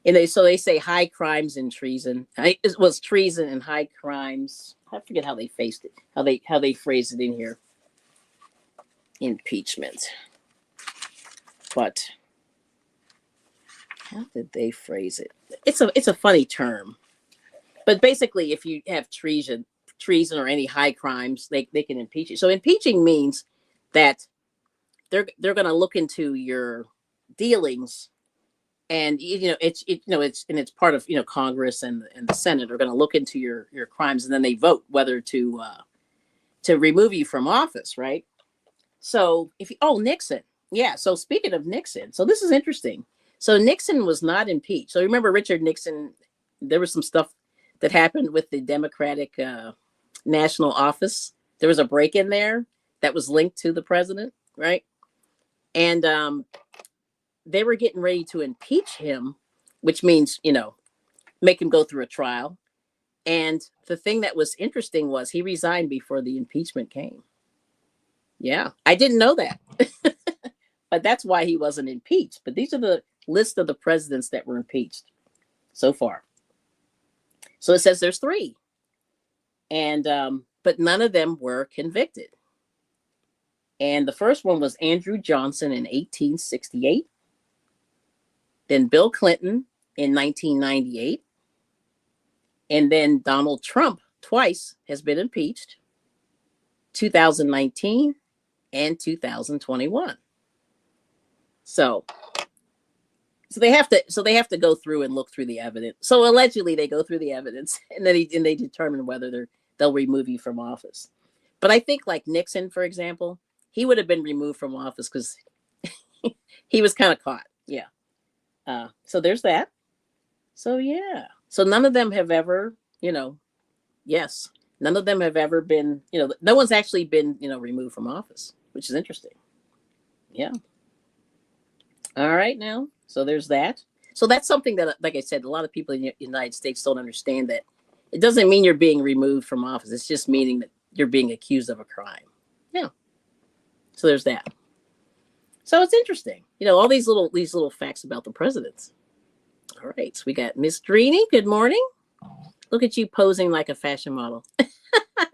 And they say high crimes and treason. It was treason and high crimes. I forget how they faced it, how they phrased it in here. Impeachment. But how did they phrase it? It's a funny term. But basically if you have treason or any high crimes, they can impeach you. So impeaching means that they're going to look into your dealings, and it's part of Congress and the Senate are going to look into your crimes, and then they vote whether to remove you from office, right? So Nixon, yeah. So speaking of Nixon, so this is interesting. So Nixon was not impeached. So remember Richard Nixon? There was some stuff that happened with the Democratic National Office. There was a break in there that was linked to the president, right? And they were getting ready to impeach him, which means, make him go through a trial. And the thing that was interesting was he resigned before the impeachment came. Yeah, I didn't know that. But that's why he wasn't impeached. But these are the list of the presidents that were impeached so far. So it says there's 3. And but none of them were convicted. And the first one was Andrew Johnson in 1868. Then Bill Clinton in 1998. And then Donald Trump twice has been impeached, 2019 and 2021. So they have to go through and look through the evidence. So allegedly they go through the evidence and then they determine whether they'll remove you from office. But I think like Nixon, for example, he would have been removed from office because he was kind of caught. Yeah. So there's that. So yeah. So none of them have ever, yes, none of them have ever been, no one's actually been, removed from office, which is interesting. Yeah. All right now. So there's that. So that's something that, like I said, a lot of people in the United States don't understand, that it doesn't mean you're being removed from office. It's just meaning that you're being accused of a crime. Yeah. So there's that. So it's interesting, all these little facts about the presidents. All right, so we got Miss Drini. Good morning. Look at you posing like a fashion model.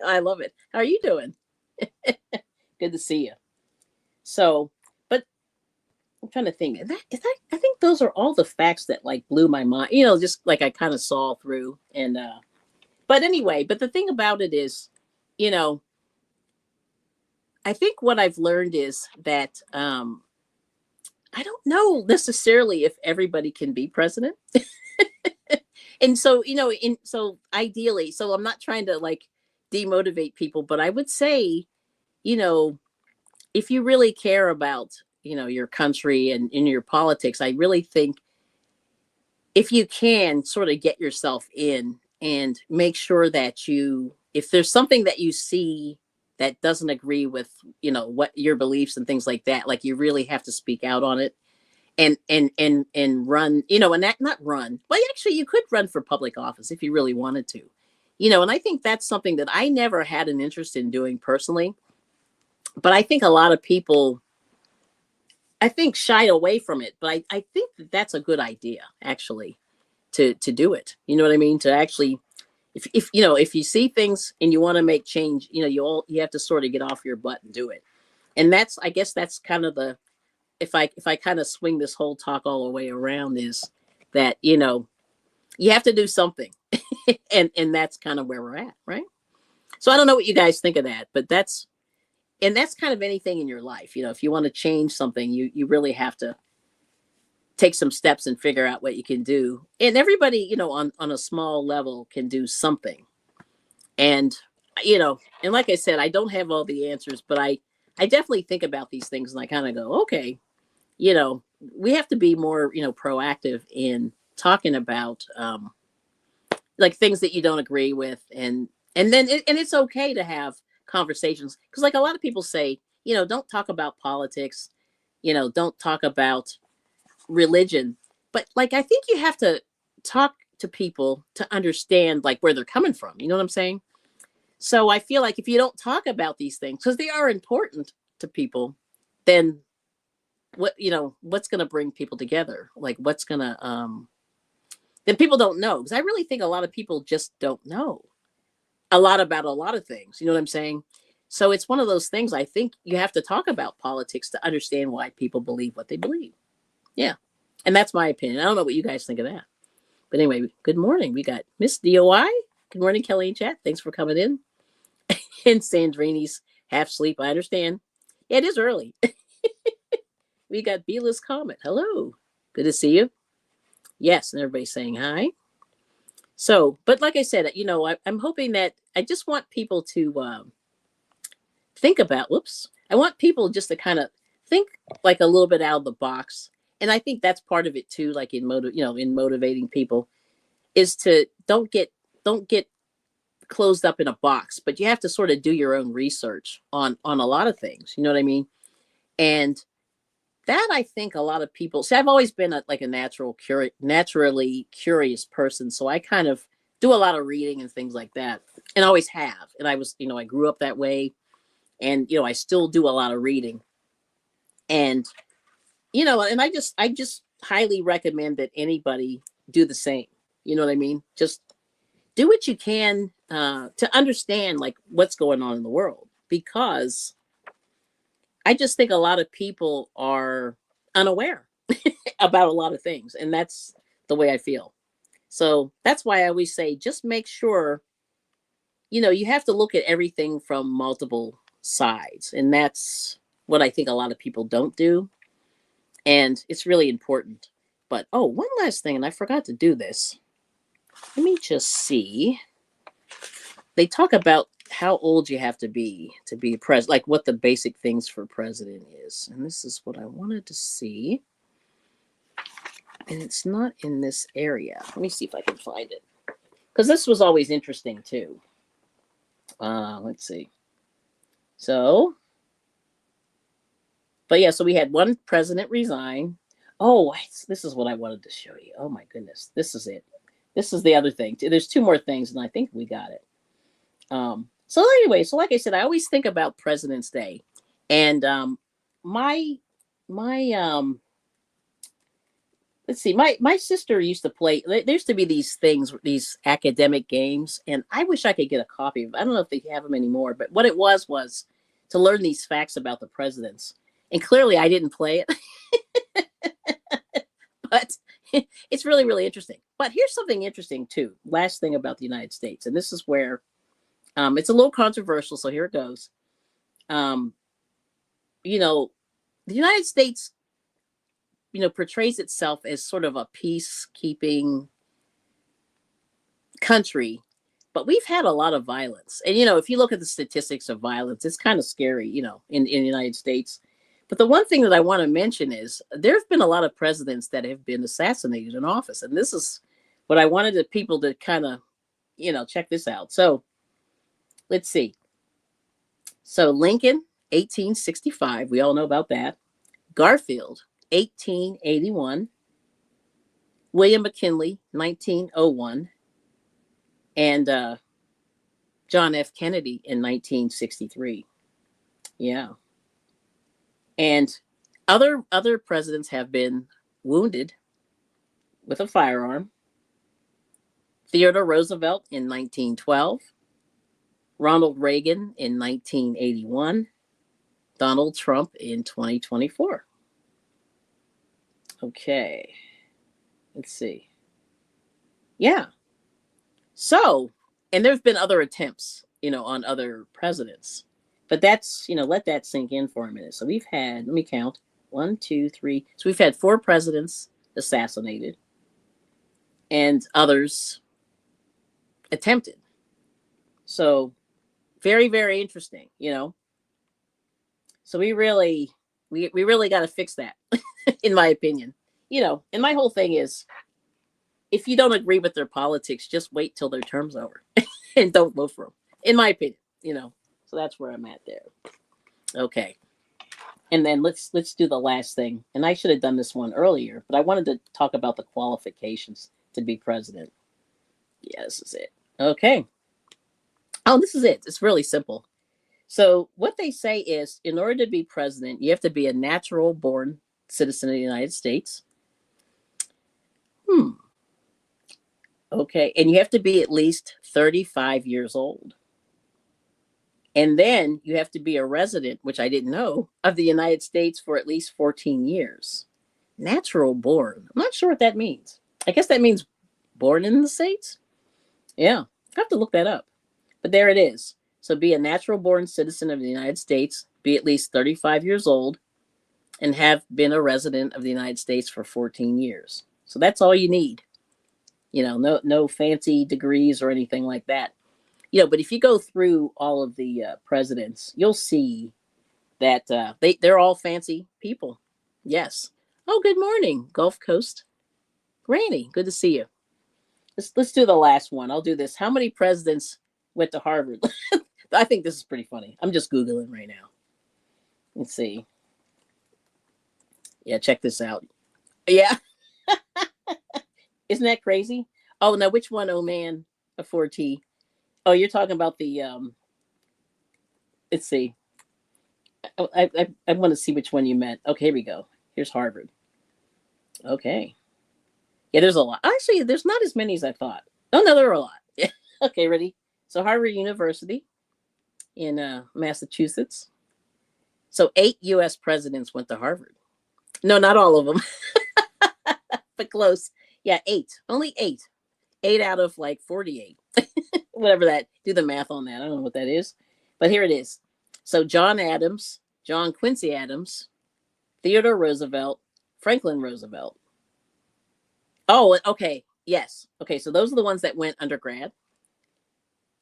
I love it. How are you doing? Good to see you. So, but I'm trying to think. I think those are all the facts that like blew my mind. Just like I kind of saw through. And but anyway, but the thing about it is, I think what I've learned is that I don't know necessarily if everybody can be president. And so, so ideally, so I'm not trying to like demotivate people, but I would say, you know, if you really care about, your country and in your politics, I really think if you can sort of get yourself in and make sure that if there's something that you see that doesn't agree with, what your beliefs and things like that, like you really have to speak out on it and run, and that not run. Well, actually, you could run for public office if you really wanted to, and I think that's something that I never had an interest in doing personally. But I think a lot of people, I think, shied away from it. But I think that that's a good idea, actually, to do it. You know what I mean? To actually, if you see things and you want to make change, you have to sort of get off your butt and do it. And I guess that's kind of if I kind of swing this whole talk all the way around, is that you have to do something, and that's kind of where we're at, right? So I don't know what you guys think of that, but that's kind of anything in your life. If you want to change something, you really have to take some steps and figure out what you can do. And everybody, on a small level can do something. And and like I said, I don't have all the answers, but I definitely think about these things and I kind of go, okay, we have to be more, proactive in talking about like things that you don't agree with, and it's okay to have conversations, because like a lot of people say, don't talk about politics, don't talk about religion, but like I think you have to talk to people to understand like where they're coming from. You know what I'm saying? So I feel like if you don't talk about these things because they are important to people, then what's going to bring people together? Like what's going to then people don't know, because I really think a lot of people just don't know a lot about a lot of things. You know what I'm saying? So it's one of those things. I think you have to talk about politics to understand why people believe what they believe. Yeah. And that's my opinion. I don't know what you guys think of that. But anyway, good morning. We got Miss DOI. Good morning, Kelly and Chat. Thanks for coming in. And Sandrini's half sleep. I understand. Yeah, it is early. We got Beela's comment. Hello. Good to see you. Yes. And everybody's saying hi. So, but like I said, I'm hoping that I just want people to think about, I want people just to kind of think like a little bit out of the box. And I think that's part of it too, like in in motivating people, is to don't get closed up in a box, but you have to sort of do your own research on a lot of things. You know what I mean? And that, I think a lot of people see. I've always been like a naturally curious person, so I kind of do a lot of reading and things like that, and always have. And I grew up that way, and I still do a lot of reading, and and I just highly recommend that anybody do the same. You know what I mean? Just do what you can to understand like what's going on in the world, because I just think a lot of people are unaware about a lot of things, and that's the way I feel. So that's why I always say just make sure you have to look at everything from multiple sides, and that's what I think a lot of people don't do, and it's really important. But one last thing, and I forgot to do this. Let me just see. They talk about how old you have to be president, like what the basic things for president is. And this is what I wanted to see. And it's not in this area. Let me see if I can find it, because this was always interesting too. Let's see. So, but yeah, so we had one president resign. Oh, this is what I wanted to show you. Oh my goodness, this is it. This is the other thing. There's two more things, and I think we got it. So anyway, so like I said, I always think about President's Day, and my let's see, my sister used to play. There used to be these things, these academic games, and I wish I could get a copy of. I don't know if they have them anymore, but what it was to learn these facts about the presidents. And clearly, I didn't play it, but it's really, really interesting. But here's something interesting too. Last thing about the United States, and this is where it's a little controversial. So here it goes. Um, the United States, portrays itself as sort of a peacekeeping country, but we've had a lot of violence. And, if you look at the statistics of violence, it's kind of scary, in the United States. But the one thing that I want to mention is there have been a lot of presidents that have been assassinated in office. And this is what I wanted the people to kind of, check this out. So let's see. So Lincoln, 1865. We all know about that. Garfield, 1881. William McKinley, 1901. And John F. Kennedy in 1963. Yeah. And other presidents have been wounded with a firearm. Theodore Roosevelt in 1912. Ronald Reagan in 1981. Donald Trump in 2024. Okay. Let's see. Yeah. So, and there's been other attempts, on other presidents. But that's, let that sink in for a minute. So we've had, let me count, 1, 2, 3. So we've had 4 presidents assassinated and others attempted. So very, very interesting, So we really got to fix that, in my opinion. And my whole thing is, if you don't agree with their politics, just wait till their term's over and don't vote for them, in my opinion, So that's where I'm at there. Okay. And then let's do the last thing. And I should have done this one earlier, but I wanted to talk about the qualifications to be president. Yeah, this is it. Okay. Oh, this is it. It's really simple. So what they say is, in order to be president, you have to be a natural born citizen of the United States. Okay. And you have to be at least 35 years old. And then you have to be a resident, which I didn't know, of the United States for at least 14 years. Natural born. I'm not sure what that means. I guess that means born in the States. Yeah. I have to look that up. But there it is. So be a natural born citizen of the United States, be at least 35 years old, and have been a resident of the United States for 14 years. So that's all you need. No fancy degrees or anything like that. But if you go through all of the presidents, you'll see that they're all fancy people. Yes. Oh, good morning, Gulf Coast. Granny, good to see you. Let's do the last one. I'll do this. How many presidents went to Harvard? I think this is pretty funny. I'm just Googling right now. Let's see. Yeah, check this out. Yeah. Isn't that crazy? Oh, now which one? Oh, man, a 4T. Oh, you're talking about the, let's see. I want to see which one you meant. Okay, here we go. Here's Harvard. Okay. Yeah, there's a lot. Actually, there's not as many as I thought. Oh, no, there are a lot. Yeah. Okay, ready? So Harvard University in Massachusetts. So 8 U.S. presidents went to Harvard. No, not all of them, but close. Yeah, 8. Only 8. 8 out of like 48. Whatever that. Do the math on that. I don't know what that is. But here it is. So John Quincy Adams, Theodore Roosevelt, Franklin Roosevelt. Oh, okay. Yes. Okay, so those are the ones that went undergrad.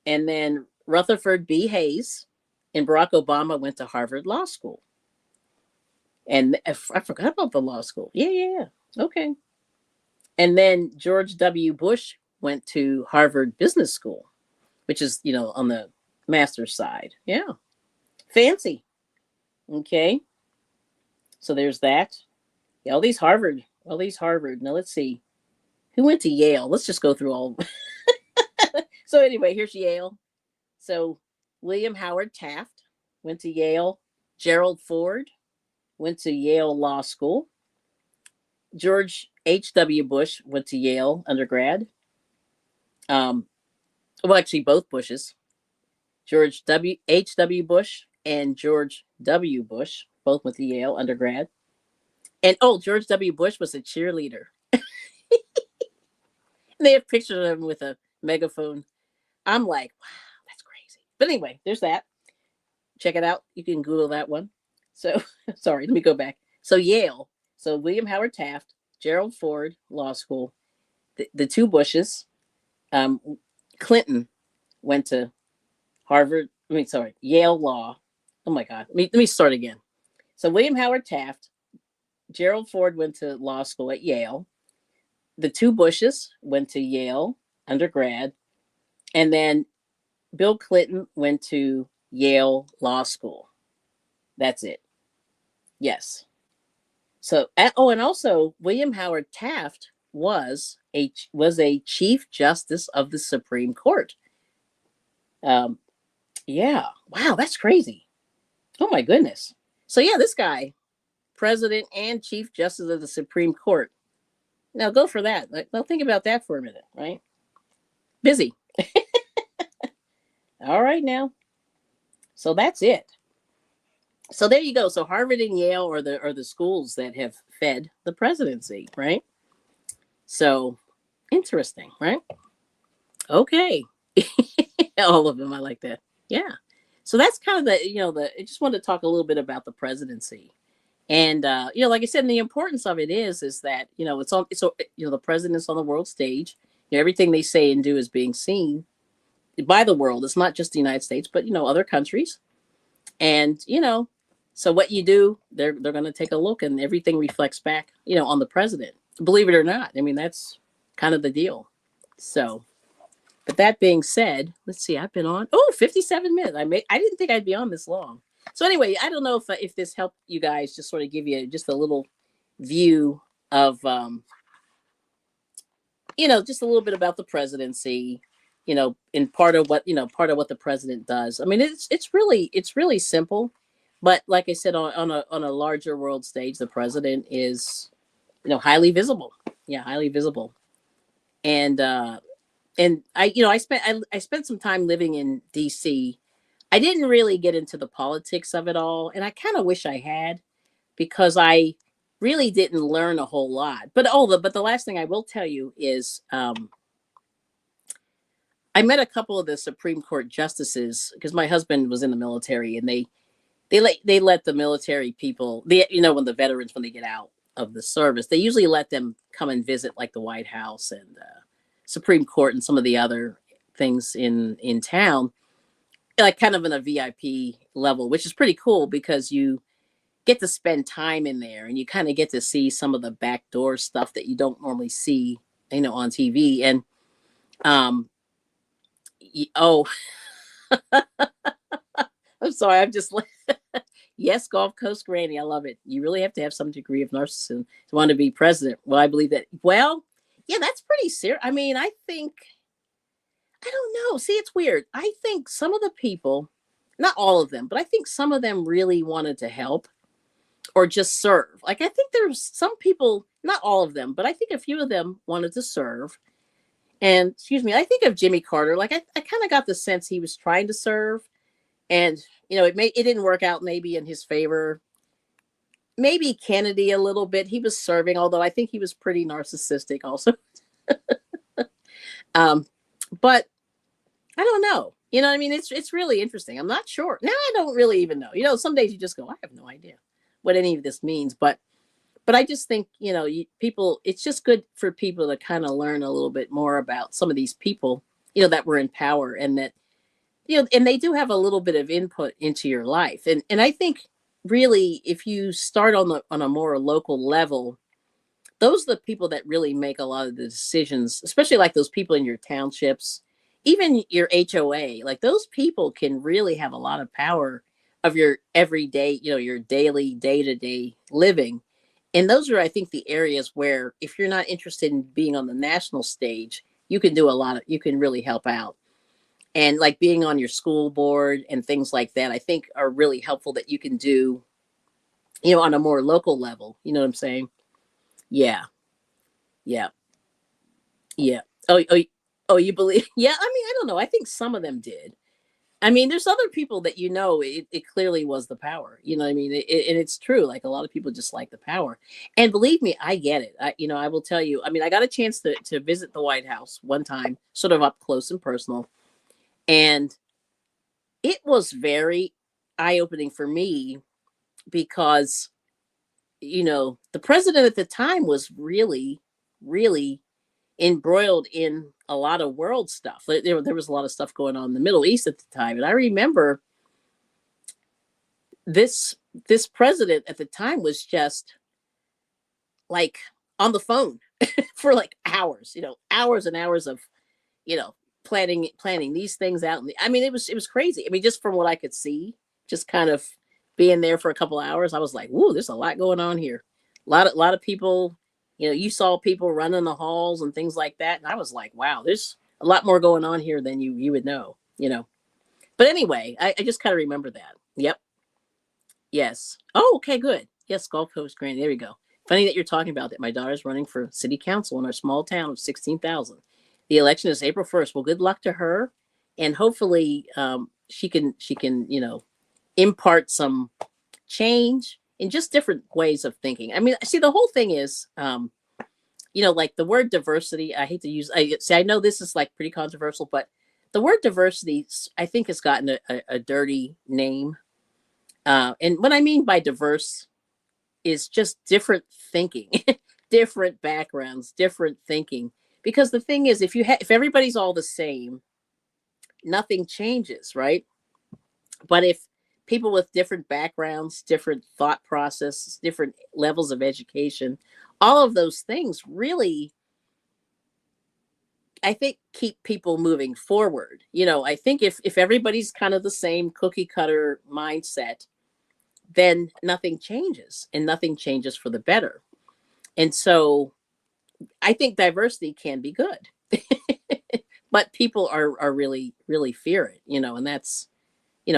And then Rutherford B. Hayes and Barack Obama went to Harvard Law School. And I forgot about the law school. Yeah. Okay. And then George W. Bush went to Harvard Business School, which is, on the master's side. Yeah. Fancy. Okay. So there's that. Yeah, all these Harvard. Now let's see. Who went to Yale? Let's just go through all. So anyway, here's Yale. So William Howard Taft went to Yale. Gerald Ford went to Yale Law School. George H.W. Bush went to Yale undergrad. Well, actually, both Bushes. George H.W. Bush and George W. Bush both went to Yale undergrad. And, George W. Bush was a cheerleader. They have pictures of him with a megaphone. I'm like, wow, that's crazy. But anyway, there's that. Check it out. You can Google that one. So, sorry, let me go back. So Yale. So William Howard Taft, Gerald Ford Law School, the 2 Bushes, Clinton went to Harvard. Yale Law. Oh my God. Let me start again. So William Howard Taft, Gerald Ford went to law school at Yale. The two Bushes went to Yale undergrad, and then Bill Clinton went to Yale Law School. That's it. Yes. So, and also William Howard Taft was a Chief Justice of the Supreme Court. Um, yeah. Wow, that's crazy. Oh my goodness. So yeah, this guy, President and Chief Justice of the Supreme Court. Now go for that. Now think about that for a minute, right? Busy. All right now. So that's it. So there you go. So Harvard and Yale are the schools that have fed the presidency, right? So interesting, right? Okay. All of them. I like that. Yeah. So that's kind of I just wanted to talk a little bit about the presidency. And like I said, the importance of it is that, the president's on the world stage. Everything they say and do is being seen by the world. It's not just the United States, but other countries. And so what you do, they're going to take a look, and everything reflects back, on the president. Believe it or not. I mean, that's kind of the deal. So, but that being said, let's see. I've been on 57 minutes. I didn't think I'd be on this long. So anyway, I don't know if this helped you guys, just sort of give you just a little view of just a little bit about the presidency, in part of what the president does. I mean, it's really simple, but like I said, on a larger world stage, the president is highly visible. Yeah, highly visible. And I spent some time living in DC. I didn't really get into the politics of it all, and I kind of wish I had, because I really didn't learn a whole lot. But the last thing I will tell you is I met a couple of the Supreme Court justices, because my husband was in the military, and they let the military people, when the veterans, when they get out of the service, they usually let them come and visit, like the White House and Supreme Court and some of the other things in town, like kind of in a VIP level, which is pretty cool, because you get to spend time in there, and you kind of get to see some of the backdoor stuff that you don't normally see, on TV. And um, oh, I'm sorry, I'm just yes, Gulf Coast Granny, I love it. You really have to have some degree of narcissism to want to be president. Well, I believe that. Well, yeah, that's pretty serious. I mean, I don't know. See, it's weird. I think some of the people, not all of them, but I think some of them really wanted to help or just serve. Like, I think there's some people, not all of them, but I think a few of them wanted to serve. And excuse me, I think of Jimmy Carter. Like, I kind of got the sense he was trying to serve, and it didn't work out maybe in his favor. Maybe Kennedy a little bit. He was serving, although I think he was pretty narcissistic also. But I don't know. I mean, it's really interesting. I'm not sure. Now I don't really even know. Some days you just go, I have no idea what any of this means. But I just think, people, it's just good for people to kind of learn a little bit more about some of these people, that were in power, and that, and they do have a little bit of input into your life. And I think really, if you start on a more local level, those are the people that really make a lot of the decisions, especially like those people in your townships, even your HOA. Like, those people can really have a lot of power of your everyday, your daily, day-to-day living. And those are, I think, the areas where, if you're not interested in being on the national stage, you can do you can really help out. And like being on your school board and things like that, I think are really helpful, that you can do, on a more local level. You know what I'm saying? Yeah. Yeah. Yeah. Oh, you believe? Yeah. I mean, I don't know. I think some of them did. I mean, there's other people that, it clearly was the power. You know what I mean? And it's true. Like, a lot of people just like the power. And believe me, I get it. I will tell you. I mean, I got a chance to visit the White House one time, sort of up close and personal. And it was very eye-opening for me, because, the president at the time was really, really embroiled in a lot of world stuff. There was a lot of stuff going on in the Middle East at the time. And I remember this president at the time was just like on the phone for like hours, hours and hours of, you know, planning these things out. And I mean, it was crazy. I mean, just from what I could see, just kind of being there for a couple of hours, I was like, "Whoa, there's a lot going on here." A lot of people, you saw people running the halls and things like that, and I was like, "Wow, there's a lot more going on here than you would know." But anyway, I just kind of remember that. Yep. Yes. Oh, okay, good. Yes, Gulf Coast Grand. There we go. Funny that you're talking about that. My daughter's running for city council in our small town of 16,000. The election is April 1st. Well, good luck to her, and hopefully, she can impart some change in just different ways of thinking. I mean, see, the whole thing is, like the word diversity. I hate to use. I know this is like pretty controversial, but the word diversity, I think, has gotten a dirty name. And what I mean by diverse is just different thinking, different backgrounds, different thinking. Because the thing is, if everybody's all the same, nothing changes, right? But if people with different backgrounds, different thought processes, different levels of education, all of those things really, I think, keep people moving forward. I think if everybody's kind of the same cookie cutter mindset, then nothing changes, and nothing changes for the better. And so I think diversity can be good, but people are really, really fear it, and that's,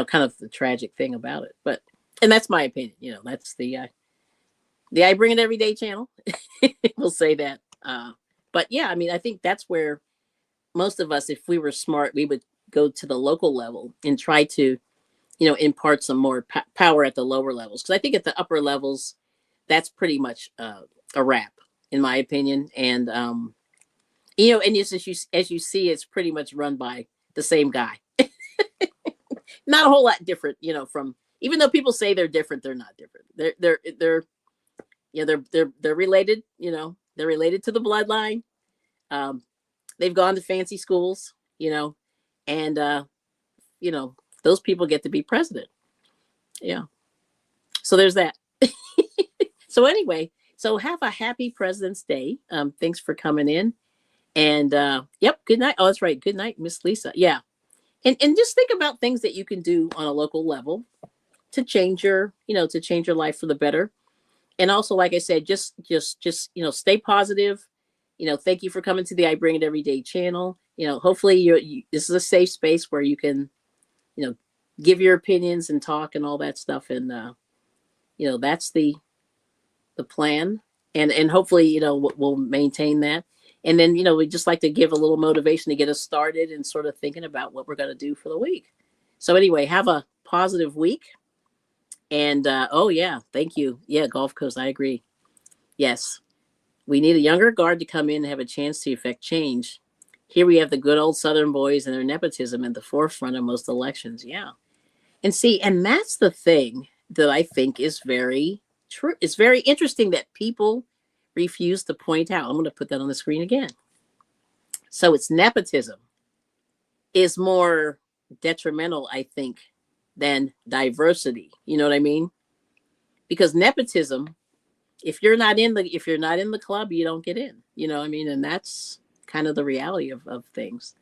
kind of the tragic thing about it. And that's my opinion. That's the I Bring It Everyday channel. We'll say that. But yeah, I mean, I think that's where most of us, if we were smart, we would go to the local level and try to, impart some more power at the lower levels. Because I think at the upper levels, that's pretty much a wrap, in my opinion. And and as you see, it's pretty much run by the same guy. Not a whole lot different, from, even though people say they're different, they're not different. They're related. They're related to the bloodline. Um, they've gone to fancy schools, and those people get to be president. Yeah. So there's that. So anyway, so have a happy President's Day. Thanks for coming in. And yep, good night. Oh, that's right. Good night, Miss Lisa. Yeah. And just think about things that you can do on a local level to change your life for the better. And also, like I said, just stay positive. Thank you for coming to the I Bring It Everyday channel. Hopefully this is a safe space where you can, give your opinions and talk and all that stuff. And that's the plan. And hopefully, we'll maintain that. And then, we just like to give a little motivation to get us started and sort of thinking about what we're going to do for the week. So anyway, have a positive week. And oh yeah, thank you. Yeah, Gulf Coast, I agree. Yes, we need a younger guard to come in and have a chance to effect change. Here we have the good old Southern boys and their nepotism at the forefront of most elections. Yeah. And see, and that's the thing that I think is very true. It's very interesting that people refuse to point out. I'm going to put that on the screen again. So it's nepotism is more detrimental, I think, than diversity. You know what I mean? Because nepotism, if you're not in the club, you don't get in. You know what I mean? And that's kind of the reality of things.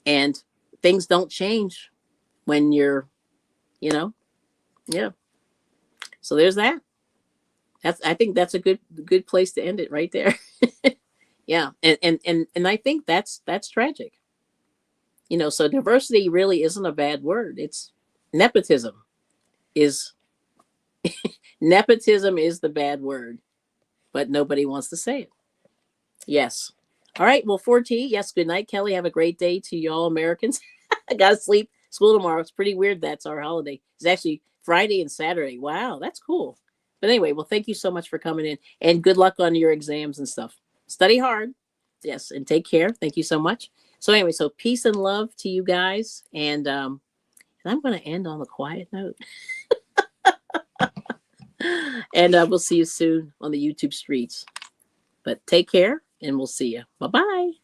And things don't change when you're, yeah. So there's that. I think that's a good place to end it right there. Yeah. And I think that's tragic. So diversity really isn't a bad word. It's nepotism is nepotism is the bad word, but nobody wants to say it. Yes. All right. Well, 4T. Yes. Good night, Kelly. Have a great day to y'all Americans. I got to sleep. School tomorrow. It's pretty weird. That's our holiday. It's actually Friday and Saturday. Wow. That's cool. But anyway, well, thank you so much for coming in, and good luck on your exams and stuff. Study hard. Yes. And take care. Thank you so much. So anyway, so peace and love to you guys. And I'm going to end on a quiet note. And we'll see you soon on the YouTube streets. But take care and we'll see you. Bye bye.